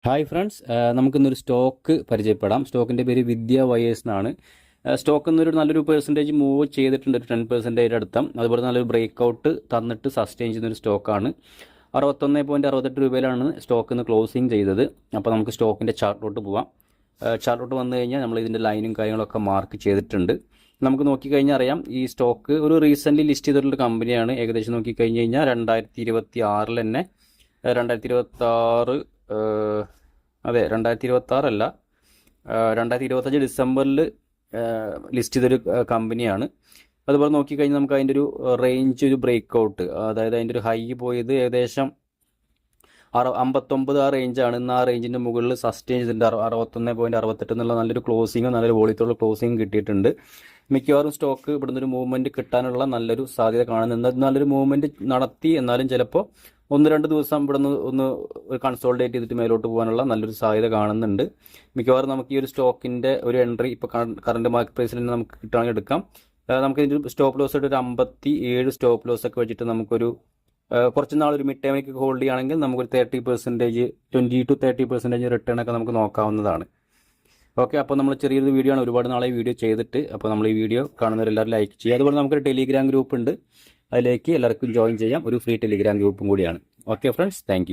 Hi friends, നമുക്കിന്നൊരു stock പരിചയപ്പെടാം. സ്റ്റോക്കിൻ്റെ പേര് വിദ്യ വയേഴ്സ് എന്നാണ്. സ്റ്റോക്ക് എന്നൊരു നല്ലൊരു പെർസെൻറ്റേജ് മൂവ് ചെയ്തിട്ടുണ്ട്, ഒരു 10% അടുത്തം. അതുപോലെ നല്ലൊരു ബ്രേക്ക് ഔട്ട് തന്നിട്ട് സസ്റ്റെയിൻ ചെയ്യുന്നൊരു സ്റ്റോക്കാണ്. 61.68 രൂപയിലാണ് സ്റ്റോക്ക് ഇന്ന് ക്ലോസിങ് ചെയ്തത്. അപ്പോൾ നമുക്ക് സ്റ്റോക്കിൻ്റെ ചാർട്ടിലോട്ട് പോവാം. ചാർട്ടിലോട്ട് വന്നു കഴിഞ്ഞാൽ നമ്മൾ ഇതിൻ്റെ ലൈനും കാര്യങ്ങളൊക്കെ മാർക്ക് ചെയ്തിട്ടുണ്ട്. നമുക്ക് നോക്കിക്കഴിഞ്ഞാൽ അറിയാം, ഈ സ്റ്റോക്ക് ഒരു റീസെൻ്റ്ലി ലിസ്റ്റ് ചെയ്തിട്ടുള്ള കമ്പനിയാണ്. ഏകദേശം നോക്കിക്കഴിഞ്ഞ് കഴിഞ്ഞാൽ 2026 തന്നെ 2026 അതെ 2026 അല്ല, 2025 ഡിസംബറിൽ ലിസ്റ്റ് ചെയ്തൊരു കമ്പനിയാണ്. അതുപോലെ നോക്കിക്കഴിഞ്ഞാൽ നമുക്ക് അതിൻ്റെ ഒരു റേഞ്ച്, ഒരു ബ്രേക്ക് ഔട്ട്, അതായത് അതിൻ്റെ ഒരു ഹൈ പോയത് ഏകദേശം 59 ആ റേഞ്ചാണ്. ഇന്ന് ആ റേഞ്ചിൻ്റെ മുകളിൽ സസ്റ്റെയിൻ ചെയ്തിട്ടുണ്ട്. 61.68 എന്നുള്ള നല്ലൊരു ക്ലോസിങ്ങും നല്ലൊരു വോളിയത്തോളം ക്ലോസിങ്ങും കിട്ടിയിട്ടുണ്ട്. മിക്കവാറും സ്റ്റോക്ക് ഇവിടുന്ന് ഒരു മൂവ്മെൻറ്റ് കിട്ടാനുള്ള നല്ലൊരു സാധ്യത കാണുന്നുണ്ട്. നല്ലൊരു മൂവ്മെൻറ്റ് നടത്തി, എന്നാലും ചിലപ്പോൾ 1-2 ദിവസം ഇവിടുന്ന് ഒന്ന് കൺസോൾട്ടേറ്റ് ചെയ്തിട്ട് മേലോട്ട് പോകാനുള്ള നല്ലൊരു സാധ്യത കാണുന്നുണ്ട്. മിക്കവാറും നമുക്ക് ഈ ഒരു സ്റ്റോക്കിൻ്റെ ഒരു എൻട്രി ഇപ്പോൾ കറണ്ട് മാർക്കറ്റ് പ്രൈസിൽ തന്നെ നമുക്ക് കിട്ടുകയാണെങ്കിൽ എടുക്കാം. നമുക്ക് ഇതിൻ്റെ സ്റ്റോപ്പ് ലോസ് ആയിട്ട് ഒരു 57 സ്റ്റോപ്പ് ലോസ് ഒക്കെ വെച്ചിട്ട് നമുക്കൊരു കുറച്ച് നാൾ ഒരു മിഡ് ടൈമിലേക്ക് ഹോൾഡ് ചെയ്യുകയാണെങ്കിൽ നമുക്കൊരു 30%, 20-30% റിട്ടേൺ ഒക്കെ നമുക്ക് നോക്കാവുന്നതാണ്. ഓക്കെ, അപ്പോൾ നമ്മൾ ചെറിയൊരു വീഡിയോ ആണ്, ഒരുപാട് നാളെ വീഡിയോ ചെയ്തിട്ട്. അപ്പോൾ നമ്മൾ ഈ വീഡിയോ കാണുന്നവരെല്ലാവരും ലൈക്ക് ചെയ്യുക. അതുപോലെ നമുക്കൊരു ടെലിഗ്രാം ഗ്രൂപ്പ് ഉണ്ട്, അതിലേക്ക് എല്ലാവർക്കും ജോയിൻ ചെയ്യാം. ഒരു ഫ്രീ ടെലിഗ്രാം ഗ്രൂപ്പും കൂടിയാണ്. Okay friends, thank